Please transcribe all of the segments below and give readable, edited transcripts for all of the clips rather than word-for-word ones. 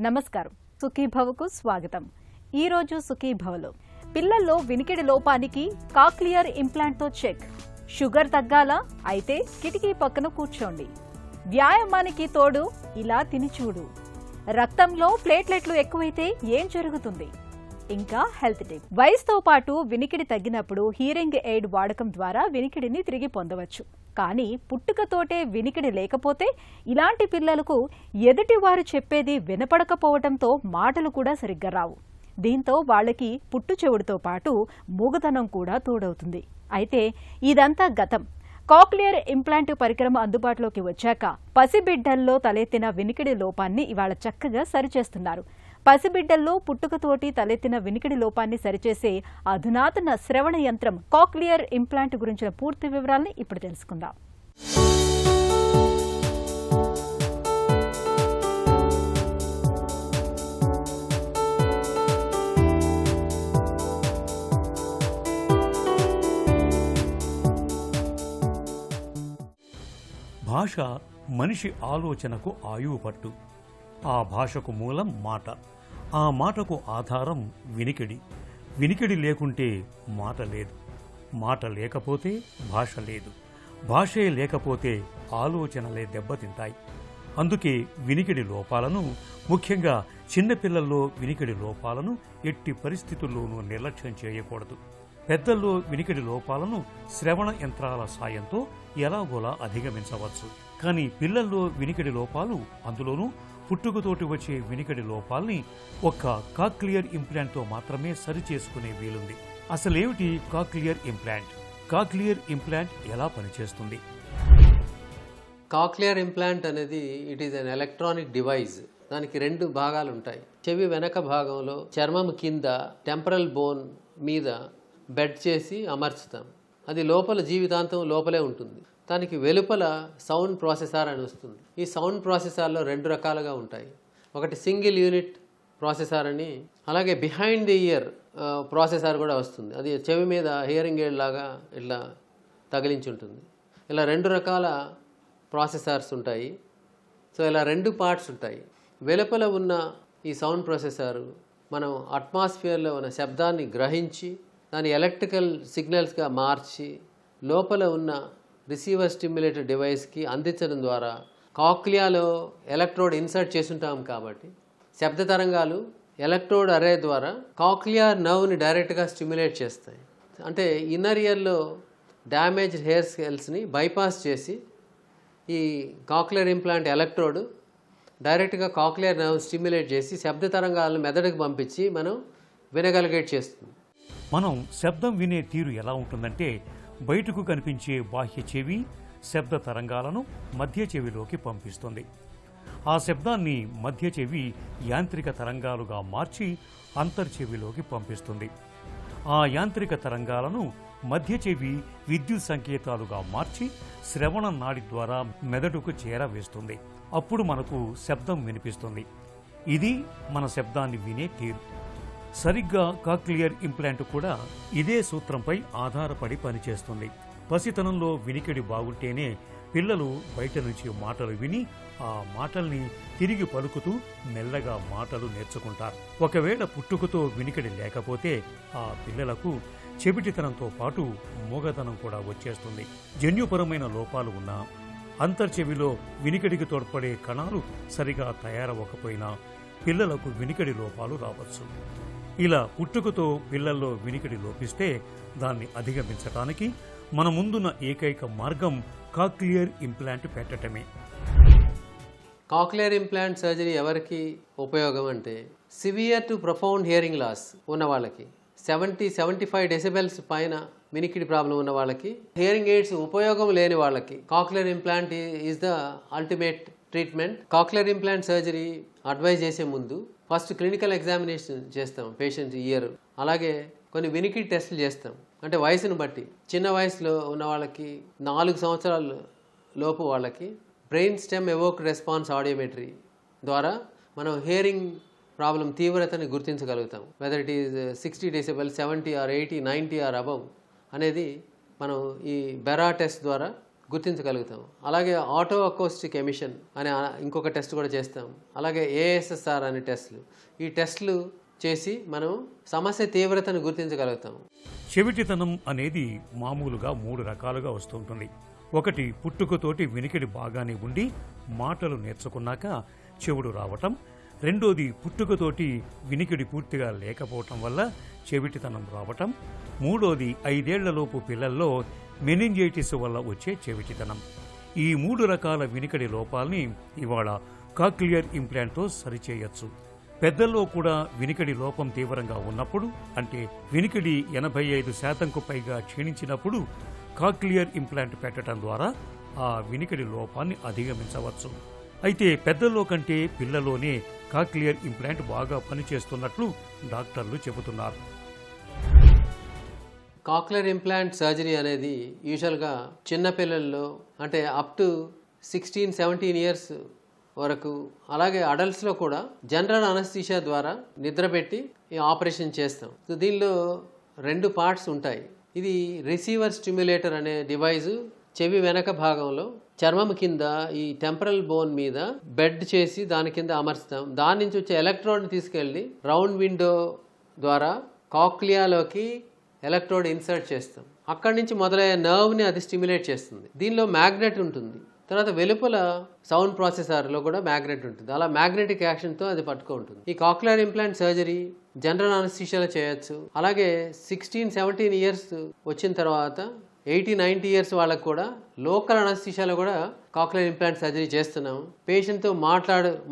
నమస్కారం. సుఖీభవకు స్వాగతం. ఈ రోజు సుఖీభవలో పిల్లల్లో వినికిడి లోపానికి కాక్లియర్ ఇంప్లాంట్ తో చెక్. షుగర్ తగ్గాలా? అయితే కిటికీ పక్కన కూర్చోండి. వ్యాయామానికి తోడు ఇలా తిని చూడు. రక్తంలో ప్లేట్లెట్లు ఎక్కువైతే ఏం జరుగుతుంది? ఇంకా హెల్త్ టిప్. వయసుతో పాటు వినికిడి తగ్గినప్పుడు హియరింగ్ ఎయిడ్ వాడకం ద్వారా వినికిడిని తిరిగి పొందవచ్చు. కానీ పుట్టుకతోటే వినికిడి లేకపోతే ఇలాంటి పిల్లలకు ఎదుటివారు చెప్పేది వినపడకపోవడంతో మాటలు కూడా సరిగ్గా రావు. దీంతో వాళ్ళకి పుట్టు చెవుడుతో పాటు మూగతనం కూడా తోడవుతుంది. అయితే ఇదంతా గతం. కాక్లియర్ ఇంప్లాంట్ పరికరం అందుబాటులోకి వచ్చాక పసిబిడ్డల్లో తలెత్తిన వినికిడి లోపాన్ని ఇవాళ చక్కగా సరిచేస్తున్నారు. పసిబిడ్డల్లో పుట్టుకతోటి తలెత్తిన వినికిడి లోపాన్ని సరిచేసే అధునాతన శ్రవణ యంత్రం కాక్లియర్ ఇంప్లాంట్ గురించిన పూర్తి వివరాల్ని ఇప్పుడు తెలుసుకుందాం. భాష మనిషి ఆలోచనకు ఆయువు పట్టు. ఆ భాషకు మూలం మాట. ఆ మాటకు ఆధారం వినికిడి. వినికిడి లేకుంటే మాట లేదు. మాట లేకపోతే భాష లేదు. భాషే లేకపోతే ఆలోచనలే దెబ్బతింటాయి. అందుకే వినికిడి లోపాలను, ముఖ్యంగా చిన్నపిల్లల్లో వినికిడి లోపాలను ఎట్టి పరిస్థితుల్లోనూ నిర్లక్ష్యం చేయకూడదు. పెద్దల్లో వినికిడి లోపాలను శ్రవణ యంత్రాల సాయంతో ఎలాగోలా అధిగమించవచ్చు. కానీ పిల్లల్లో వినికిడి లోపాలు, అందులోనూ పుట్టుకతోటి వచ్చే వినికిడి లోపాల్ని ఒక్క కాక్లియర్ ఇంప్లాంట్తో మాత్రమే సరిచేసుకునే వీలుంది. అసలేమిటి కాక్లియర్ ఇంప్లాంట్? కాక్లియర్ ఇంప్లాంట్ ఎలా పనిచేస్తుంది? కాక్లియర్ ఇంప్లాంట్ అనేది it is an electronic device. దానికి రెండు భాగాలు ఉంటాయి. చెవి వెనక భాగంలో చర్మం కింద టెంపరల్ బోన్ మీద బెడ్ చేసి అమర్చుతాం. అది లోపల జీవితాంతం లోపలే ఉంటుంది. దానికి వెలుపల సౌండ్ ప్రాసెసర్ అని వస్తుంది. ఈ సౌండ్ ప్రాసెసర్లో రెండు రకాలుగా ఉంటాయి. ఒకటి సింగిల్ యూనిట్ ప్రాసెసర్ అని, అలాగే బిహైండ్ ది ఇయర్ ప్రాసెసర్ కూడా వస్తుంది. అది చెవి మీద హియరింగ్ ఎయిడ్ లాగా ఇట్లా తగిలించి ఉంటుంది. ఇలా రెండు రకాల ప్రాసెసర్స్ ఉంటాయి. సో ఇలా రెండు పార్ట్స్ ఉంటాయి. వెలుపల ఉన్న ఈ సౌండ్ ప్రాసెసర్ మనం అట్మాస్ఫియర్లో ఉన్న శబ్దాన్ని గ్రహించి దాన్ని ఎలక్ట్రికల్ సిగ్నల్స్గా మార్చి లోపల ఉన్న రిసీవర్ స్టిమ్యులేటర్ డివైస్కి అందించడం ద్వారా కాక్లియాలో ఎలక్ట్రోడ్ ఇన్సర్ట్ చేసుంటాం కాబట్టి శబ్ద తరంగాలు ఎలక్ట్రోడ్ అరే ద్వారా కాక్లియర్ నర్వ్ని డైరెక్ట్గా స్టిమ్యులేట్ చేస్తాయి. అంటే ఇన్నర్ ఇయర్లో డ్యామేజ్డ్ హెయిర్ సెల్స్ని బైపాస్ చేసి ఈ కాక్లియర్ ఇంప్లాంట్ ఎలక్ట్రోడ్ డైరెక్ట్గా కాక్లియర్ నర్వ్ స్టిమ్యులేట్ చేసి శబ్ద తరంగాలను మెదడుకు పంపించి మనం వినగలిగేట్ చేస్తుంది. మనం శబ్దం వినే తీరు ఎలా ఉంటుందంటే, బయటకు కనిపించే బాహ్య చెవి శబ్ద తరంగాలను మధ్య చెవిలోకి పంపిస్తుంది. ఆ శబ్దాన్ని మధ్య చెవి యాంత్రిక తరంగాలుగా మార్చి అంతర్చెవిలోకి పంపిస్తుంది. ఆ యాంత్రిక తరంగాలను మధ్య చెవి విద్యుత్ సంకేతాలుగా మార్చి శ్రవణ నాడి ద్వారా మెదడుకు చేరవేస్తుంది. అప్పుడు మనకు శబ్దం వినిపిస్తుంది. ఇది మన శబ్దాన్ని వినే తీరు. సరిగ్గా కాక్లియర్ ఇంప్లాంట్ కూడా ఇదే సూత్రంపై ఆధారపడి పనిచేస్తుంది. పసితనంలో వినికిడి బాగుంటేనే పిల్లలు బయట నుంచి మాటలు విని ఆ మాటల్ని తిరిగి పలుకుతూ మెల్లగా మాటలు నేర్చుకుంటారు. ఒకవేళ పుట్టుకతో వినికిడి లేకపోతే ఆ పిల్లలకు చెవిటితనంతో పాటు మూగతనం కూడా వచ్చేస్తుంది. జన్యుపరమైన లోపాలు ఉన్నా, అంతర్చెవిలో వినికిడికి తోడ్పడే కణాలు సరిగా తయారవ్వకపోయినా పిల్లలకు వినికిడి లోపాలు రావచ్చు. ఇలా పుట్టుకతో పిల్లల్లో వినికిడి లోపిస్తే దాన్ని అధిగమించటానికి మన ముందున్న ఏకైక మార్గం కాక్లియర్ ఇంప్లాంట్ పెట్టడమే. కాక్లియర్ ఇంప్లాంట్ సర్జరీ ఎవరికి ఉపయోగం అంటే, severe to profound hearing loss ఉన్న వాళ్ళకి, 70-75 డెసిబెల్స్ పైన వినికిడి ప్రాబ్లం ఉన్న వాళ్ళకి, హియరింగ్ ఎయిడ్స్ ఉపయోగం లేని వాళ్ళకి cochlear implant is the ultimate treatment. Cochlear implant surgery advise చేసే ముందు ఫస్ట్ క్లినికల్ ఎగ్జామినేషన్ చేస్తాం పేషెంట్ ఇయర్. అలాగే కొన్ని వినికిడి టెస్టులు చేస్తాం. అంటే వయసును బట్టి చిన్న వయసులో ఉన్న వాళ్ళకి 4 సంవత్సరాల లోపు వాళ్ళకి brain stem evoked response audiometry ద్వారా మనం హియరింగ్ ప్రాబ్లం తీవ్రతని గుర్తించగలుగుతాం. Whether it is 60 decibel, 70 or 80, 90 or above అనేది మనం ఈ బెరా టెస్ట్ ద్వారా గుర్తించగలుగుతాం. అలాగే ఆటో అకౌస్టిక్ ఎమిషన్ అనే ఇంకొక టెస్ట్ కూడా చేస్తాం. అలాగే ఏఎస్ఎస్ఆర్ అనే టెస్టులు, ఈ టెస్టులు చేసి మనం సమస్య తీవ్రతను గుర్తించగలుగుతాం. చెవిటితనం అనేది మామూలుగా 3 రకాలుగా వస్తుంటుంది. ఒకటి, పుట్టుకతోటి వినికిడి బాగానే ఉండి మాటలు నేర్చుకున్నాక చెవుడు రావటం. రెండోది, పుట్టుకతోటి వినికిడి పూర్తిగా లేకపోవటం వల్ల చెవిటితనం రావటం. మూడోది, 5 ఏళ్లలోపు పిల్లల్లో మెనింజైటిస్ వల్ల వచ్చే చెవిటితనం. ఈ 3 రకాల వినికిడి లోపాల్ని ఇవాళ కాక్లియర్ ఇంప్లాంట్తో సరిచేయచ్చు. పెద్దల్లో కూడా వినికిడి లోపం తీవ్రంగా ఉన్నప్పుడు, అంటే వినికిడి 85% పైగా క్షీణించినప్పుడు కాక్లియర్ ఇంప్లాంట్ పెట్టడం ద్వారా ఆ వినికిడి లోపాన్ని అధిగమించవచ్చు. అయితే పెద్దల్లో కంటే పిల్లల్లోనే కాక్లియర్ ఇంప్లాంట్ బాగా పనిచేస్తున్నట్లు డాక్టర్లు చెబుతున్నారు. కాక్లియర్ ఇంప్లాంట్ సర్జరీ అనేది యూజువల్గా చిన్నపిల్లల్లో, అంటే అప్ టు 16-17 ఇయర్స్ వరకు, అలాగే అడల్ట్స్లో కూడా జనరల్ అనస్థీషియా ద్వారా నిద్రపెట్టి ఈ ఆపరేషన్ చేస్తాం. సో దీనిలో 2 పార్ట్స్ ఉంటాయి. ఇది రిసీవర్ స్టిమ్యులేటర్ అనే డివైజు చెవి వెనక భాగంలో చర్మం కింద ఈ టెంపరల్ బోన్ మీద బెడ్ చేసి దాని కింద అమర్చుతాం. దాని నుంచి వచ్చే ఎలక్ట్రోడ్ని తీసుకెళ్ళి రౌండ్ విండో ద్వారా కాక్లియాలోకి ఎలక్ట్రోడ్ ఇన్సర్ట్ చేస్తాం. అక్కడి నుంచి మొదలయ్యే నర్వ్ని అది స్టిమ్యులేట్ చేస్తుంది. దీనిలో మ్యాగ్నెట్ ఉంటుంది. తర్వాత వెలుపల సౌండ్ ప్రాసెసర్లో కూడా మ్యాగ్నెట్ ఉంటుంది. అలా మ్యాగ్నెటిక్ యాక్షన్తో అది పట్టుకుంటుంది. ఈ కాక్లియర్ ఇంప్లాంట్ సర్జరీ జనరల్ అనస్థీషియాలో చేయొచ్చు. అలాగే 16-17 ఇయర్స్ వచ్చిన తర్వాత 80-90 ఇయర్స్ వాళ్ళకు కూడా లోకల్ అనస్థీషియాలో కూడా కాక్లియర్ ఇంప్లాంట్ సర్జరీ చేస్తున్నాము. పేషెంట్తో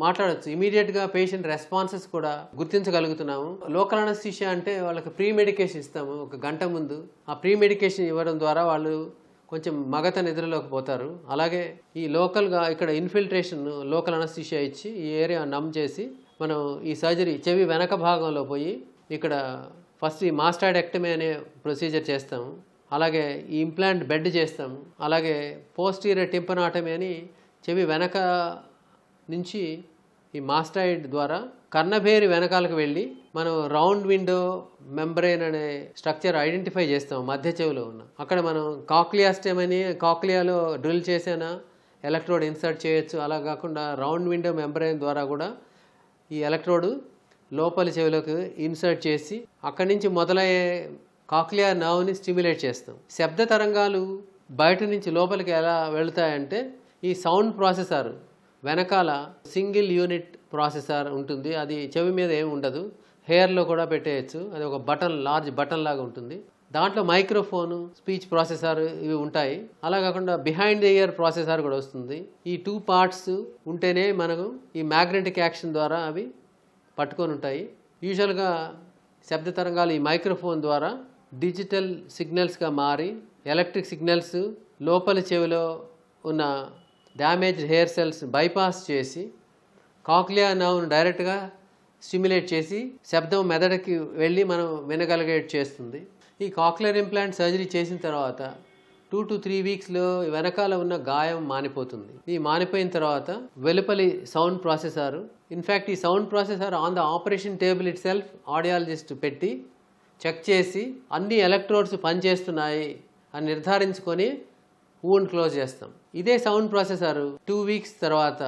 మాట్లాడచ్చు. ఇమీడియట్గా పేషెంట్ రెస్పాన్సెస్ కూడా గుర్తించగలుగుతున్నాము. లోకల్ అనస్థీషియా అంటే వాళ్ళకి ప్రీ మెడికేషన్ ఇస్తాము 1 గంట ముందు. ఆ ప్రీ మెడికేషన్ ఇవ్వడం ద్వారా వాళ్ళు కొంచెం మగత నిద్రలోకి పోతారు. అలాగే ఈ లోకల్గా ఇక్కడ ఇన్ఫిల్ట్రేషన్ లోకల్ అనస్థీషియా ఇచ్చి ఈ ఏరియా నమ్ చేసి మనం ఈ సర్జరీ చెవి వెనక భాగంలో పోయి ఇక్కడ ఫస్ట్ ఈ మాస్టాయిడెక్టమీ అనే ప్రొసీజర్ చేస్తాము. అలాగే ఈ ఇంప్లాంట్ బెడ్ చేస్తాము. అలాగే పోస్టీరియర్ టింపనాటమీ అని చెవి వెనక నుంచి ఈ మాస్టాయిడ్ ద్వారా కర్ణభేరి వెనకాలకు వెళ్ళి మనం రౌండ్ విండో మెంబ్రెయిన్ అనే స్ట్రక్చర్ ఐడెంటిఫై చేస్తాం మధ్య చెవిలో ఉన్న. అక్కడ మనం కాక్లియాస్టెమ్ అని కాక్లియాలో డ్రిల్ చేసేనా ఎలక్ట్రోడ్ ఇన్సర్ట్ చేయొచ్చు. అలా కాకుండా రౌండ్ విండో మెంబ్రెయిన్ ద్వారా కూడా ఈ ఎలక్ట్రోడ్ లోపలి చెవిలోకి ఇన్సర్ట్ చేసి అక్కడి నుంచి మొదలయ్యే కాక్లియర్ నర్వ్ని స్టిమ్యులేట్ చేస్తాం. శబ్ద తరంగాలు బయట నుంచి లోపలికి ఎలా వెళుతాయంటే ఈ సౌండ్ ప్రాసెసర్ వెనకాల సింగిల్ యూనిట్ ప్రాసెసర్ ఉంటుంది. అది చెవి మీద ఏమి ఉండదు, హెయిర్లో కూడా పెట్టేయచ్చు. అది ఒక బటన్, లార్జ్ బటన్ లాగా ఉంటుంది. దాంట్లో మైక్రోఫోను, స్పీచ్ ప్రాసెసర్ ఇవి ఉంటాయి. అలా కాకుండా బిహైండ్ ద ఇయర్ ప్రాసెసర్ కూడా వస్తుంది. ఈ 2 పార్ట్స్ ఉంటేనే మనకు ఈ మ్యాగ్నెటిక్ యాక్షన్ ద్వారా అవి పట్టుకొని ఉంటాయి. యూజువల్గా శబ్ద తరంగాలు ఈ మైక్రోఫోన్ ద్వారా డిజిటల్ సిగ్నల్స్గా మారి ఎలక్ట్రిక్ సిగ్నల్స్ లోపలి చెవిలో ఉన్న డ్యామేజ్డ్ హెయిర్ సెల్స్ బైపాస్ చేసి కాక్లియర్ నర్వ్ను డైరెక్ట్గా స్టిమ్యులేట్ చేసి శబ్దం మెదడుకి వెళ్ళి మనం వినగలిగేట్ చేస్తుంది. ఈ కాక్లియర్ ఇంప్లాంట్ సర్జరీ చేసిన తర్వాత 2 to 3 వీక్స్లో వెనకాల ఉన్న గాయం మానిపోతుంది. ఈ మానిపోయిన తర్వాత వెలుపలి సౌండ్ ప్రాసెసర్, ఇన్ఫ్యాక్ట్ ఈ sound processor on the operation table it self audiologist పెట్టి చెక్ చేసి అన్ని ఎలక్ట్రోడ్స్ పనిచేస్తున్నాయి అని నిర్ధారించుకొని వూండ్ క్లోజ్ చేస్తాం. ఇదే సౌండ్ ప్రాసెసర్ 2 వీక్స్ తర్వాత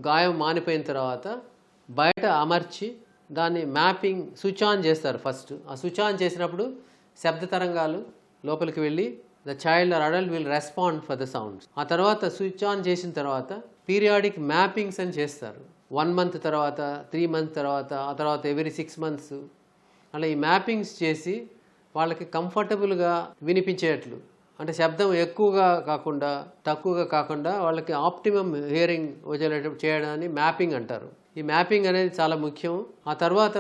గాయం మానిపోయిన తర్వాత బయట అమర్చి దాన్ని మ్యాపింగ్ స్విచ్ ఆన్ చేస్తారు. ఫస్ట్ ఆ స్విచ్ ఆన్ చేసినప్పుడు శబ్ద తరంగాలు లోపలికి వెళ్ళి the child or adult will respond for the sounds. ఆ తర్వాత స్విచ్ ఆన్ చేసిన తర్వాత పీరియాడిక్ మ్యాపింగ్స్ అని చేస్తారు. 1 month తర్వాత, 3 months తర్వాత, ఆ తర్వాత ఎవ్రీ 6 months. అలా ఈ మ్యాపింగ్స్ చేసి వాళ్ళకి కంఫర్టబుల్గా వినిపించేట్లు, అంటే శబ్దం ఎక్కువగా కాకుండా తక్కువగా కాకుండా వాళ్ళకి ఆప్టిమమ్ హియరింగ్ వచ్చేటట్టు చేయడాన్ని మ్యాపింగ్ అంటారు. ఈ మ్యాపింగ్ అనేది చాలా ముఖ్యం. ఆ తర్వాత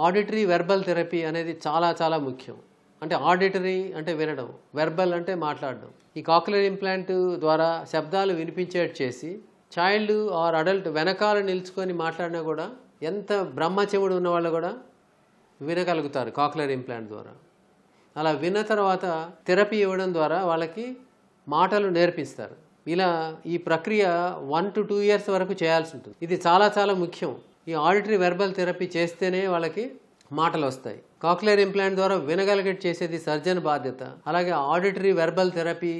ఆడిటరీ వెర్బల్ థెరపీ అనేది చాలా చాలా ముఖ్యం. అంటే ఆడిటరీ అంటే వినడం, వెర్బల్ అంటే మాట్లాడడం. ఈ కాక్లియర్ ఇంప్లాంట్ ద్వారా శబ్దాలు వినిపించేట్టు చేసి చైల్డ్ ఆర్ అడల్ట్ వెనకాల నిల్చుకొని మాట్లాడినా కూడా ఎంత బ్రహ్మ చెవుడు ఉన్న వాళ్ళు కూడా వినగలుగుతారు కాక్లియర్ ఇంప్లాంట్ ద్వారా. అలా విన్న తర్వాత థెరపీ ఇవ్వడం ద్వారా వాళ్ళకి మాటలు నేర్పిస్తారు. ఇలా ఈ ప్రక్రియ 1 to 2 years వరకు చేయాల్సి ఉంటుంది. ఇది చాలా చాలా ముఖ్యం. ఈ ఆడిటరీ వెర్బల్ థెరపీ చేస్తేనే వాళ్ళకి మాటలు వస్తాయి. కాక్లియర్ ఇంప్లాంట్ ద్వారా వినగలిగేట్ చేసేది సర్జన్ బాధ్యత. అలాగే ఆడిటరీ వెర్బల్ థెరపీ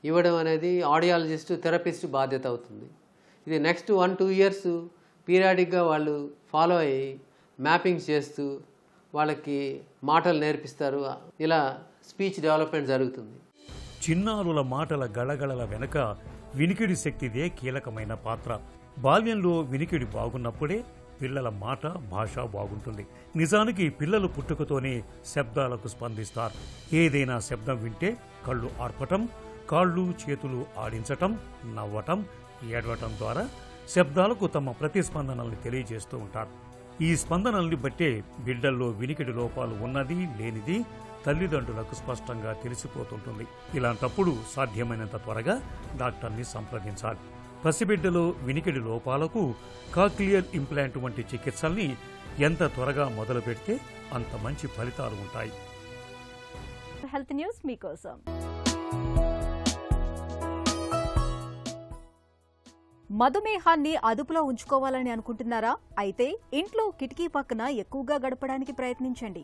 ఇవ్వడం అనేది ఆడియాలజిస్ట్ థెరపిస్ట్ బాధ్యత అవుతుంది. ఇది నెక్స్ట్ 1-2 ఇయర్స్ పీరియాడిక్గా వాళ్ళు ఫాలో అయ్యి మ్యాపింగ్స్ చేస్తూ వాళ్ళకి మాటలు నేర్పిస్తారు. ఇలా స్పీచ్ డెవలప్మెంట్ జరుగుతుంది. చిన్నారుల మాటల గళగళల వెనుక వినికిడి శక్తిదే కీలకమైన పాత్ర. బాల్యంలో వినికిడి బాగున్నప్పుడే పిల్లల మాట భాష బాగుంటుంది. నిజానికి పిల్లలు పుట్టుకతోనే శబ్దాలకు స్పందిస్తారు. ఏదైనా శబ్దం వింటే కళ్ళు ఆర్పటం, కాళ్ళు చేతులు ఆడించటం, నవ్వటం, ఏడవటం ద్వారా శబ్దాలకు తమ ప్రతిస్పందనల్ని తెలియజేస్తూ ఉంటారు. ఈ స్పందనల్ని బట్టే బిడ్డల్లో వినికిడి లోపాలు ఉన్నది లేనిది తల్లిదండ్రులకు స్పష్టంగా తెలిసిపోతుంటుంది. ఇలాంటప్పుడు సాధ్యమైనంత త్వరగా డాక్టర్ని సంప్రదించాలి. పసిబిడ్డలో వినికిడి లోపాలకు కాక్లియర్ ఇంప్లాంట్ వంటి చికిత్సల్ని ఎంత త్వరగా మొదలు పెడితే అంత మంచి ఫలితాలు ఉంటాయి. హెల్త్ న్యూస్ మీకోసం. మధుమేహాన్ని అదుపులో ఉంచుకోవాలని అనుకుంటున్నారా? అయితే ఇంట్లో కిటికీ పక్కన ఎక్కువగా గడపడానికి ప్రయత్నించండి.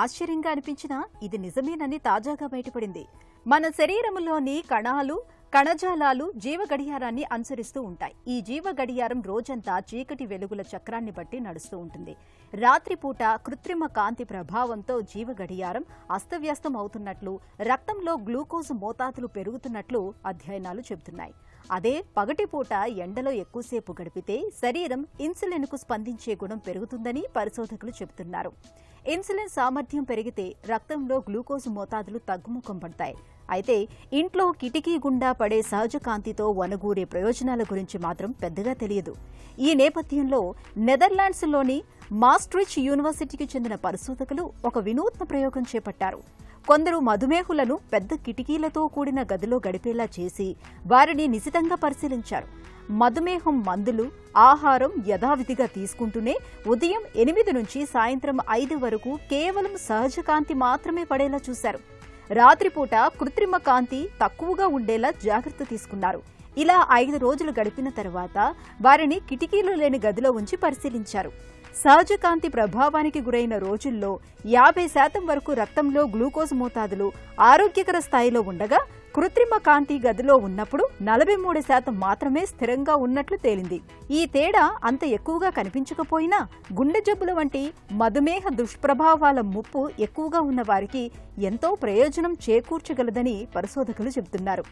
ఆశ్చర్యంగా అనిపించినా ఇది నిజమేనని తాజాగా బయటపడింది. మన శరీరంలోని కణాలు, కణజాలాలు జీవ గడియారాన్ని అనుసరిస్తూ ఉంటాయి. ఈ జీవ గడియారం రోజంతా చీకటి వెలుగుల చక్రాన్ని బట్టి నడుస్తూ ఉంటుంది. రాత్రిపూట కృత్రిమ కాంతి ప్రభావంతో జీవ గడియారం అస్తవ్యస్తం అవుతున్నట్లు, రక్తంలో గ్లూకోజ్ మోతాదులు పెరుగుతున్నట్లు అధ్యయనాలు చెబుతున్నాయి. అదే పగటిపూట ఎండలో ఎక్కువసేపు గడిపితే శరీరం ఇన్సులిన్కు స్పందించే గుణం పెరుగుతుందని పరిశోధకులు చెబుతున్నారు. ఇన్సులిన్ సామర్థ్యం పెరిగితే రక్తంలో గ్లూకోజ్ మోతాదులు తగ్గుముఖం పడతాయి. అయితే ఇంట్లో కిటికీ గుండా పడే సహజ కాంతితో వనగూరే ప్రయోజనాల గురించి మాత్రం పెద్దగా తెలియదు. ఈ నేపథ్యంలో నెదర్లాండ్స్లోని మాస్ట్రిచ్ యూనివర్సిటీకి చెందిన పరిశోధకులు ఒక వినూత్న ప్రయోగం చేపట్టారు. కొందరు మధుమేహులను పెద్ద కిటికీలతో కూడిన గదిలో గడిపేలా చేసి వారిని నిశితంగా పరిశీలించారు. మధుమేహం మందులు, ఆహారం యథావిధిగా తీసుకుంటూనే ఉదయం 8 నుంచి సాయంత్రం 5 వరకు కేవలం సహజ కాంతి మాత్రమే పడేలా చూశారు. రాత్రిపూట కృత్రిమ కాంతి తక్కువగా ఉండేలా జాగ్రత్త తీసుకున్నారు. ఇలా 5 రోజులు గడిపిన తర్వాత వారిని కిటికీలు లేని గదిలో ఉంచి పరిశీలించారు. సహజ కాంతి ప్రభావానికి గురైన రోజుల్లో 50% వరకు రక్తంలో గ్లూకోజ్ మోతాదులు ఆరోగ్యకర స్థాయిలో ఉండగా, కృత్రిమ కాంతి గదిలో ఉన్నప్పుడు 43% మాత్రమే స్థిరంగా ఉన్నట్లు తేలింది. ఈ తేడా అంత ఎక్కువగా కనిపించకపోయినా గుండె జబ్బుల వంటి మధుమేహ దుష్ప్రభావాల ముప్పు ఎక్కువగా ఉన్న వారికి ఎంతో ప్రయోజనం చేకూర్చగలదని పరిశోధకులు చెబుతున్నారు.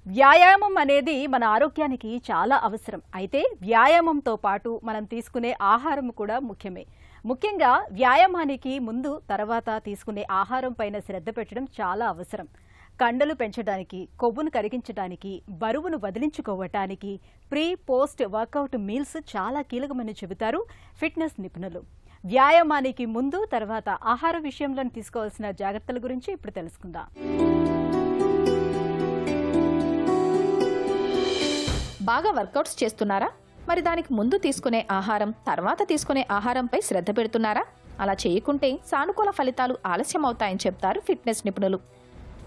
వ్యాయామం అనేది మన ఆరోగ్యానికి చాలా అవసరం. అయితే వ్యాయామంతో పాటు మనం తీసుకునే ఆహారం కూడా ముఖ్యమే. ముఖ్యంగా వ్యాయామానికి ముందు తర్వాత తీసుకునే ఆహారం పైన శ్రద్ధ పెట్టడం చాలా అవసరం. కండలు పెంచడానికి, కొవ్వును కరిగించడానికి, బరువును వదిలించుకోవటానికి ప్రీ పోస్ట్ వర్కౌట్ మీల్స్ చాలా కీలకమని చెబుతారు ఫిట్నెస్ నిపుణులు. వ్యాయామానికి ముందు తర్వాత ఆహార విషయంలో తీసుకోవాల్సిన జాగ్రత్తల గురించి ఇప్పుడు తెలుసుకుందాం. బాగా వర్కౌట్స్ చేస్తున్నారా? మరి దానికి ముందు తీసుకునే ఆహారం, తర్వాత తీసుకునే ఆహారంపై శ్రద్ధ పెడుతున్నారా? అలా చేయకుంటే సానుకూల ఫలితాలు ఆలస్యమవుతాయని చెప్తారు ఫిట్నెస్ నిపుణులు.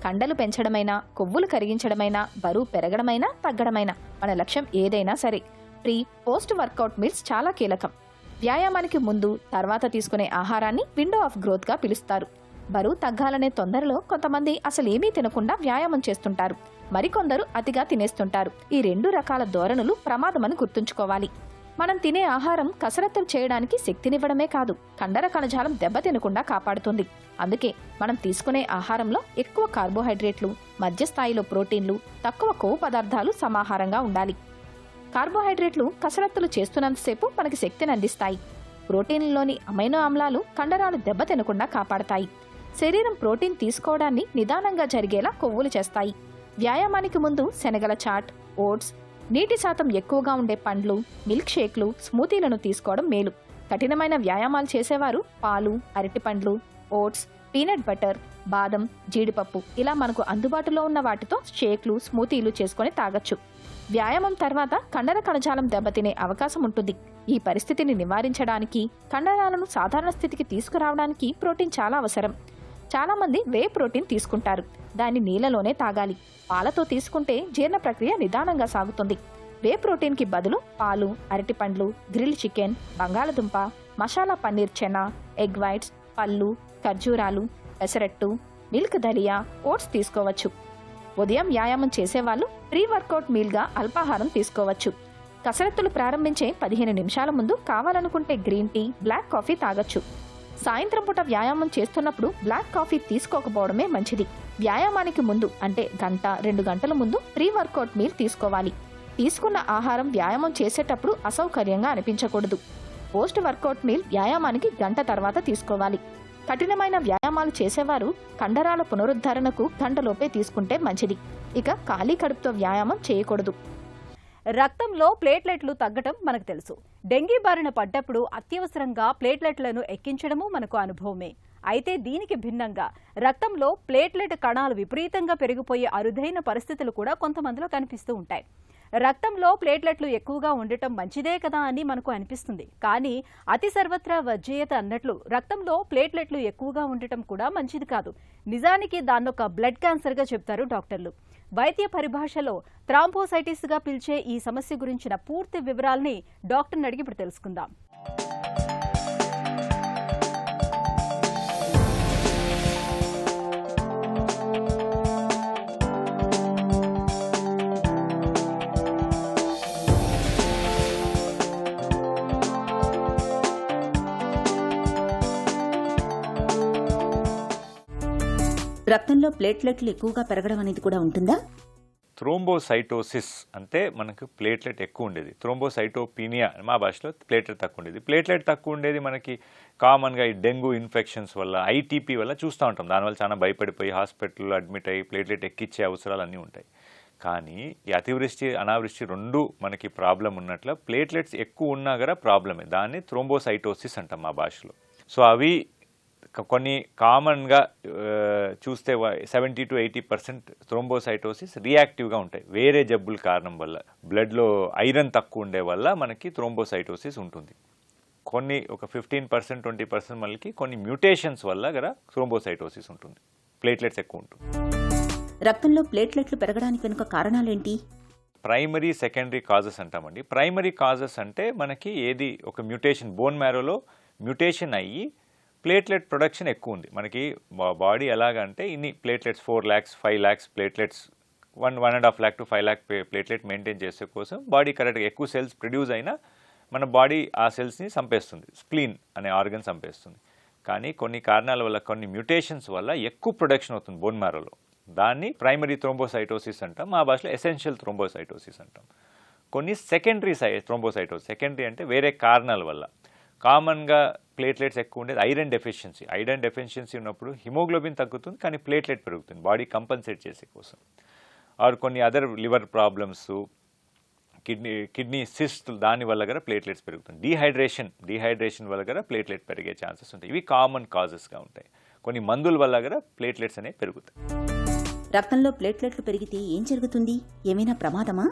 కండలు పెంచడమైనా, కొవ్వులు కరిగించడమైనా, బరువు పెరగడమైనా తగ్గడమైనా మన లక్ష్యం ఏదైనా సరే ప్రీ పోస్ట్ వర్కౌట్ మీల్స్ చాలా కీలకం. వ్యాయామానికి ముందు తర్వాత తీసుకునే ఆహారాన్ని విండో ఆఫ్ గ్రోత్ గా పిలుస్తారు. బరువు తగ్గాలనే తొందరలో కొంతమంది అసలేమీ తినకుండా వ్యాయామం చేస్తుంటారు. మరికొందరు అతిగా తినేస్తుంటారు. ఈ 2 రకాల ధోరణులు ప్రమాదమని గుర్తుంచుకోవాలి. మనం తినే ఆహారం కసరత్తులు చేయడానికి శక్తినివ్వడమే కాదు, కండర కణజాలం దెబ్బతినకుండా కాపాడుతుంది. అందుకే మనం తీసుకునే ఆహారంలో ఎక్కువ కార్బోహైడ్రేట్లు, మధ్య స్థాయిలో ప్రోటీన్లు, తక్కువ కొవ్వు పదార్థాలు సమాహారంగా ఉండాలి. కార్బోహైడ్రేట్లు కసరత్తులు చేస్తున్నంతసేపు మనకి శక్తిని అందిస్తాయి. ప్రోటీన్లలోని అమైనో ఆమ్లాలు కండరాలు దెబ్బతినకుండా కాపాడతాయి. శరీరం ప్రోటీన్ తీసుకోవడాన్ని నిదానంగా జరిగేలా కొవ్వులు చేస్తాయి. వ్యాయామానికి ముందు శనగల చాట్, ఓట్స్, నీటి శాతం ఎక్కువగా ఉండే పండ్లు, మిల్క్ షేక్లు, స్మూతీలను తీసుకోవడం మేలు. కఠినమైన వ్యాయామాలు చేసేవారు పాలు, అరటిపండ్లు, ఓట్స్, పీనట్ బటర్, బాదం, జీడిపప్పు ఇలా మనకు అందుబాటులో ఉన్న వాటితో షేక్లు, స్మూతీలు చేసుకుని తాగొచ్చు. వ్యాయామం తర్వాత కండర కణజాలం దెబ్బతినే అవకాశం ఉంటుంది. ఈ పరిస్థితిని నివారించడానికి, కండరాలను సాధారణ స్థితికి తీసుకురావడానికి ప్రోటీన్ చాలా అవసరం. చాలా మంది వే ప్రోటీన్ తీసుకుంటారు. దాన్ని నీళ్లలోనే తాగాలి. పాలతో తీసుకుంటే జీర్ణ ప్రక్రియ నిదానంగా సాగుతుంది. వే ప్రోటీన్ కి బదులు పాలు, అరటిపండ్లు, గ్రిల్ చికెన్, బంగాళదుంప, మసాలా పన్నీర్, చెనా, ఎగ్ వైట్స్, పళ్ళు, ఖర్జూరాలు, పెసరట్టు, మిల్క్ దలియా, ఓట్స్ తీసుకోవచ్చు. ఉదయం వ్యాయామం చేసేవాళ్ళు ప్రీ వర్కౌట్ మీల్గా అల్పాహారం తీసుకోవచ్చు. కసరత్తులు ప్రారంభించే 15 నిమిషాల ముందు కావాలనుకుంటే గ్రీన్ టీ, బ్లాక్ కాఫీ తాగొచ్చు. సాయంత్రం పూట వ్యాయామం చేస్తున్నప్పుడు బ్లాక్ కాఫీ తీసుకోకపోవడమే మంచిది. వ్యాయామానికి ముందు అంటే 1-2 గంటల ముందు ప్రీ వర్కౌట్ మీల్ తీసుకోవాలి. తీసుకున్న ఆహారం వ్యాయామం చేసేటప్పుడు అసౌకర్యంగా అనిపించకూడదు. పోస్ట్ వర్కౌట్ మీల్ వ్యాయామానికి 1 గంట తర్వాత తీసుకోవాలి. కఠినమైన వ్యాయామాలు చేసేవారు కండరాల పునరుద్ధరణకు 1 గంటలోపే తీసుకుంటే మంచిది. ఇక ఖాళీ కడుపుతో వ్యాయామం చేయకూడదు. రక్తంలో ప్లేట్లెట్లు తగ్గటం మనకు తెలుసు. డెంగీ బారిన పడ్డప్పుడు అత్యవసరంగా ప్లేట్లెట్లను ఎక్కించడము మనకు అనుభవమే. అయితే దీనికి భిన్నంగా రక్తంలో ప్లేట్లెట్ కణాలు విపరీతంగా పెరిగిపోయే అరుదైన పరిస్థితులు కూడా కొంతమందిలో కనిపిస్తూ ఉంటాయి. రక్తంలో ప్లేట్లెట్లు ఎక్కువగా ఉండటం మంచిదే కదా అని మనకు అనిపిస్తుంది. కానీ అతి సర్వత్రా వర్జేయత అన్నట్లు రక్తంలో ప్లేట్లెట్లు ఎక్కువగా ఉండటం కూడా మంచిది కాదు. నిజానికి దాన్నొక బ్లడ్ క్యాన్సర్గా చెప్తారు డాక్టర్లు. వైద్య పరిభాషలో థ్రాంబోసైటిస్గా పిలిచే ఈ సమస్య గురించిన పూర్తి వివరాల్ని డాక్టర్ని అడిగి ఇప్పుడు తెలుసుకుందాం. రక్తంలో ప్లేట్లెట్లు ఎక్కువగా పెరగడం అనేది కూడా ఉంటుందా? థ్రోంబోసైటోసిస్ అంటే మనకు ప్లేట్లెట్ ఎక్కువ ఉండేది. థ్రోంబోసైటోపీనియా మా భాషలో ప్లేట్లెట్ తక్కువ ఉండేది. ప్లేట్లెట్ తక్కువ ఉండేది మనకి కామన్గా ఈ డెంగ్యూ ఇన్ఫెక్షన్స్ వల్ల, ఐటీపీ వల్ల చూస్తూ ఉంటాం. దానివల్ల చాలా భయపడిపోయి హాస్పిటల్లో అడ్మిట్ అయ్యి ప్లేట్లెట్ ఎక్కించే అవసరాలు అన్నీ ఉంటాయి. కానీ ఈ అతివృష్టి అనావృష్టి రెండు మనకి ప్రాబ్లం ఉన్నట్లు ప్లేట్లెట్స్ ఎక్కువ ఉన్నా కూడా ప్రాబ్లమే. దాన్ని థ్రోంబోసైటోసిస్ అంటాం మా భాషలో. సో అవి కొన్ని కామన్గా చూస్తే 70-80% థ్రోంబోసైటోసిస్ రియాక్టివ్గా ఉంటాయి. వేరే జబ్బుల కారణం వల్ల, బ్లడ్లో ఐరన్ తక్కువ ఉండే వల్ల మనకి థ్రోంబోసైటోసిస్ ఉంటుంది. కొన్ని ఒక 15-20% మనకి కొన్ని మ్యూటేషన్స్ వల్ల కూడా థ్రోంబోసైటోసిస్ ఉంటుంది. ప్లేట్లెట్స్ ఎక్కువ ఉంటుంది. రక్తంలో ప్లేట్లెట్లు పెరగడానికి వెనుక కారణాలేంటి? ప్రైమరీ సెకండరీ కాజెస్ అంటామండి. ప్రైమరీ కాజెస్ అంటే మనకి ఏది ఒక మ్యూటేషన్, బోన్ మ్యారోలో మ్యూటేషన్ అయ్యి ప్లేట్లెట్ ప్రొడక్షన్ ఎక్కువ ఉంది. మనకి బాడీ ఎలాగంటే ఇన్ని platelets 4 lakhs 5 lakhs platelets 1.5 lakh to 5 lakh platelet maintain చేసే కోసం బాడీ కరెక్ట్గా ఎక్కువ సెల్స్ ప్రొడ్యూస్ అయినా మన బాడీ ఆ సెల్స్ని చంపేస్తుంది. స్ప్లీన్ అనే ఆర్గన్ చంపేస్తుంది. కానీ కొన్ని కారణాల వల్ల, కొన్ని మ్యూటేషన్స్ వల్ల ఎక్కువ ప్రొడక్షన్ అవుతుంది బోన్ మ్యారోలో. దాన్ని ప్రైమరీ థ్రోంబోసైటోసిస్ అంటాం. మా భాషలో ఎసెన్షియల్ థ్రోంబోసైటోసిస్ అంటాం. కొన్ని సెకండరీ థ్రోంబోసైటోసిస్, సెకండరీ అంటే వేరే కారణాల వల్ల. కామన్గా ప్లేట్లెట్స్ ఎక్కువ ఉండేది ఐరన్ డెఫిషియన్సీ. ఐరన్ డెఫిషియన్సీ ఉన్నప్పుడు హిమోగ్లోబిన్ తగ్గుతుంది, కానీ ప్లేట్లెట్ పెరుగుతుంది బాడీ కంపన్సేట్ చేసే కోసం. ఆర్ కొన్ని other liver problems, kidney cyst, దానివల్ల కూడా ప్లేట్లెట్స్ పెరుగుతుంది. డీహైడ్రేషన్ వల్ల కూడా ప్లేట్లెట్ పెరిగే ఛాన్సెస్ ఉంటాయి. ఇవి కామన్ కాజెస్గా ఉంటాయి. కొన్ని మందుల వల్ల కూడా ప్లేట్లెట్స్ అనేవి పెరుగుతాయి. రక్తంలో ప్లేట్లెట్లు పెరిగితే ఏం జరుగుతుంది? ఏమైనా ప్రమాదమా?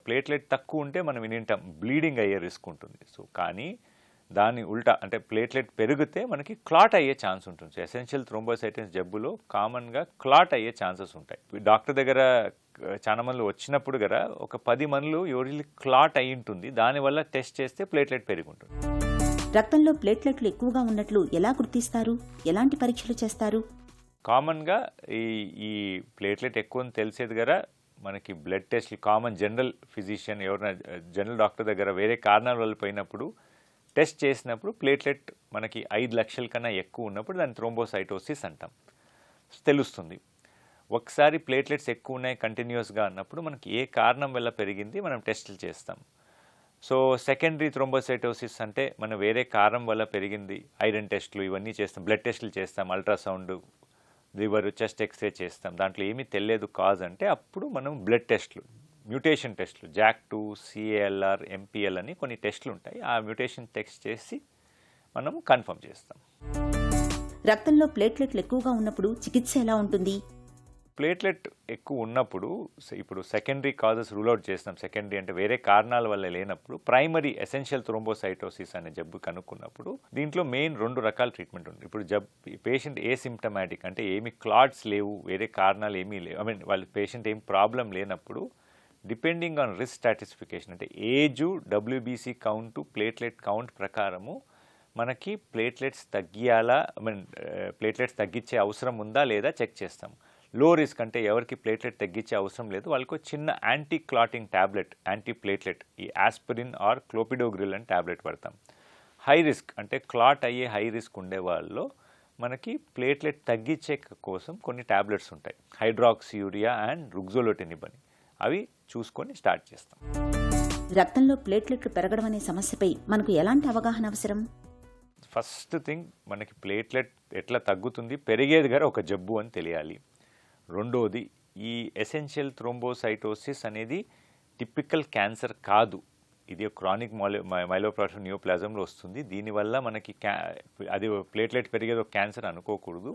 ప్లేట్లెట్ తక్కువ ఉంటే మనం వినింటాం బ్లీడింగ్ అయ్యే రిస్క్ ఉంటుంది. సో కానీ దాని ఉల్టా అంటే ప్లేట్లెట్ పెరిగితే మనకి క్లాట్ అయ్యే ఛాన్స్ ఉంటుంది. ఎసెన్షియల్ థ్రోంబోసైటిస్ జబ్బులో కామన్గా క్లాట్ అయ్యే ఛాన్సెస్ ఉంటాయి. డాక్టర్ దగ్గర చాలా మంది వచ్చినప్పుడు కదా ఒక 10 మందిలో ఎవరికి క్లాట్ అయి ఉంటుంది. దానివల్ల టెస్ట్ చేస్తే ప్లేట్లెట్ పెరిగి ఉంటుంది. రక్తంలో ప్లేట్లెట్లు ఎక్కువగా ఉన్నట్లు ఎలా గుర్తిస్తారు? ఎలాంటి పరీక్షలు చేస్తారు? కామన్గా ఈ ప్లేట్లెట్ ఎక్కువ తెలిసేది కదా మనకి బ్లడ్ టెస్ట్లు. కామన్ జనరల్ ఫిజిషియన్ ఎవరైనా జనరల్ డాక్టర్ దగ్గర వేరే కారణాల వల్ల పోయినప్పుడు టెస్ట్ చేసినప్పుడు ప్లేట్లెట్ మనకి 5 లక్షల కన్నా ఎక్కువ ఉన్నప్పుడు దాన్ని థ్రోంబోసైటోసిస్ అంటాం, తెలుస్తుంది. ఒకసారి ప్లేట్లెట్స్ ఎక్కువ ఉన్నాయి కంటిన్యూస్గా అన్నప్పుడు మనకి ఏ కారణం వల్ల పెరిగింది మనం టెస్టులు చేస్తాం. సో సెకండరీ థ్రోంబోసైటోసిస్ అంటే మనం వేరే కారణం వల్ల పెరిగింది, ఐరన్ టెస్టులు ఇవన్నీ చేస్తాం, బ్లడ్ టెస్టులు చేస్తాం, అల్ట్రాసౌండ్, లివర్, చెస్ట్ ఎక్స్రే చేస్తాం. దాంట్లో ఏమీ తెలియదు కాజ్ అంటే అప్పుడు మనం బ్లడ్ టెస్టులు, మ్యూటేషన్ టెస్టులు, JAK2, CALR, MPL అని కొన్ని టెస్టులు ఉంటాయి. ఆ మ్యూటేషన్ టెస్ట్ చేసి మనం కన్ఫర్మ్ చేస్తాం. రక్తంలో ప్లేట్లెట్లు ఎక్కువగా ఉన్నప్పుడు చికిత్స ఎలా ఉంటుంది? ప్లేట్లెట్ ఎక్కువ ఉన్నప్పుడు ఇప్పుడు సెకండరీ కాజెస్ రూల్ అవుట్ చేస్తాం. సెకండరీ అంటే వేరే కారణాల వల్ల లేనప్పుడు ప్రైమరీ ఎసెన్షియల్ థ్రోంబోసైటోసిస్ అనే జబ్బు కనుక్కున్నప్పుడు దీంట్లో మెయిన్ 2 రకాల ట్రీట్మెంట్ ఉంది. ఇప్పుడు పేషెంట్ ఏసిమ్టమాటిక్ అంటే ఏమి క్లాట్స్ లేవు, వేరే కారణాలు ఏమీ లేవు, వాళ్ళ పేషెంట్ ఏం ప్రాబ్లం లేనప్పుడు డిపెండింగ్ ఆన్ రిస్క్ స్ట్రాటిఫికేషన్ అంటే age, WBC count, platelet count ప్రకారము మనకి ప్లేట్లెట్స్ తగ్గియాలా, ప్లేట్లెట్స్ తగ్గించే అవసరం ఉందా లేదా చెక్ చేస్తాం. లో రిస్క్ అంటే ఎవరికి ప్లేట్లెట్ తగ్గించే అవసరం లేదు, వాళ్ళకు చిన్న anti clotting tablet, anti platelet ఈ ఆస్పిరిన్ ఆర్ క్లోపిడోగ్రిల్ అని ట్యాబ్లెట్ పడతాం. హై రిస్క్ అంటే క్లాట్ అయ్యే హై రిస్క్ ఉండే వాళ్ళలో మనకి ప్లేట్లెట్ తగ్గించే కోసం కొన్ని ట్యాబ్లెట్స్ ఉంటాయి, హైడ్రాక్సియూరియా అండ్ రుగ్జోలోటినిబ్ అని. అవి చూసుకొని స్టార్ట్ చేస్తాం. రక్తంలో ప్లేట్లెట్లు పెరగడం అనే సమస్యపై మనకు ఎలాంటి అవగాహన అవసరం? ఫస్ట్ థింగ్ మనకి ప్లేట్లెట్ ఎట్లా తగ్గుతుంది, పెరిగేది గారు ఒక జబ్బు అని తెలియాలి. రెండోది, ఈ ఎసెన్షియల్ థ్రోంబోసైటోసిస్ అనేది టిపికల్ క్యాన్సర్ కాదు, ఇది క్రానిక్ మైలోప్లాస్టిక్ నియోప్లాజంలో వస్తుంది. దీనివల్ల మనకి అది ప్లేట్లెట్ పెరిగేది ఒక క్యాన్సర్ అనుకోకూడదు.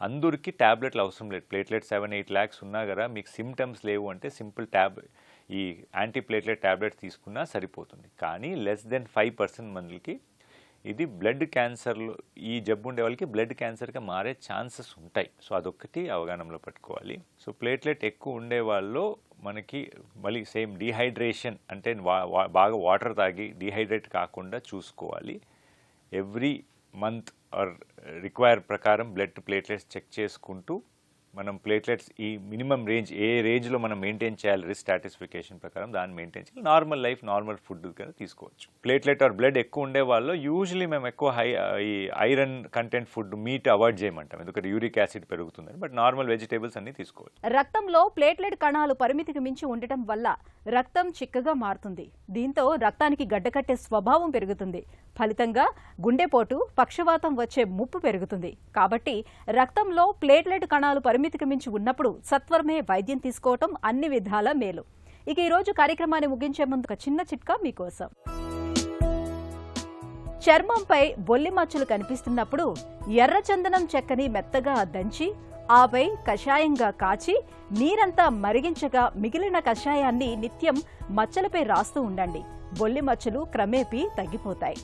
అందరికీ ట్యాబ్లెట్లు అవసరం లేదు. ప్లేట్లెట్ 7-8 lakhs ఉన్నా కదా మీకు సిమ్టమ్స్ లేవు అంటే సింపుల్ ఈ యాంటీ ప్లేట్లెట్ ట్యాబ్లెట్ తీసుకున్నా సరిపోతుంది. కానీ లెస్ దెన్ 5% మందికి ఇది బ్లడ్ క్యాన్సర్లో, ఈ జబ్బు ఉండే వాళ్ళకి బ్లడ్ క్యాన్సర్గా మారే ఛాన్సెస్ ఉంటాయి. సో అదొక్కటి అవగాహనలో పెట్టుకోవాలి. సో ప్లేట్లెట్ ఎక్కువ ఉండే వాళ్ళలో మనకి మళ్ళీ సేమ్ డీహైడ్రేషన్ అంటే బాగా వాటర్ తాగి డీహైడ్రేట్ కాకుండా చూసుకోవాలి. ఎవ్రీ మంత్ ఆర్ రిక్వైర్ ప్రకారం బ్లడ్ ప్లేట్లెట్స్ చెక్ చేసుకుంటూ మనం ప్లేట్లెట్స్ ఈ మినిమం రేంజ్ ఏ రేంజ్లో మనం మెయింటైన్ చేయాలి, రిస్క్ స్ట్రాటిఫికేషన్ ప్రకారం దాన్ని మెయింటైన్ చేయాలి. నార్మల్ లైఫ్, నార్మల్ ఫుడ్ కదా తీసుకోవచ్చు. ప్లేట్లెట్ ఆర్ బ్లడ్ ఎక్కువ ఉండే వాళ్ళు యూజువలీ మేము ఎక్కువ ఈ iron content food, meat avoid చేయమంటాం, ఎందుకంటే యూరిక్ యాసిడ్ పెరుగుతుందని. బట్ నార్మల్ వెజిటేబుల్స్ అన్ని తీసుకోవచ్చు. రక్తంలో ప్లేట్లెట్ కణాలు పరిమితికి మించి ఉండటం వల్ల రక్తం చిక్కగా మారుతుంది. దీంతో రక్తానికి గడ్డకట్టే స్వభావం పెరుగుతుంది. ఫలితంగా గుండెపోటు, పక్షవాతం వచ్చే ముప్పు పెరుగుతుంది. కాబట్టి రక్తంలో ప్లేట్లెట్ కణాలు పరిమితికి మించి ఉన్నప్పుడు సత్వరమే వైద్యం తీసుకోవటం అన్ని విధాల మేలు. ఇక ఈరోజు కార్యక్రమాన్ని ముగించే ముందు ఒక చిన్న చిట్కా మీకోసం. చర్మంపై బొల్లి మచ్చలు కనిపిస్తున్నప్పుడు ఎర్రచందనం చెక్కని మెత్తగా దంచి ఆపై కషాయంగా కాచి నీరంతా మరిగించగా మిగిలిన కషాయాన్ని నిత్యం మచ్చలపై రాస్తూ ఉండండి. బొల్లి మచ్చలు క్రమేపీ తగ్గిపోతాయి.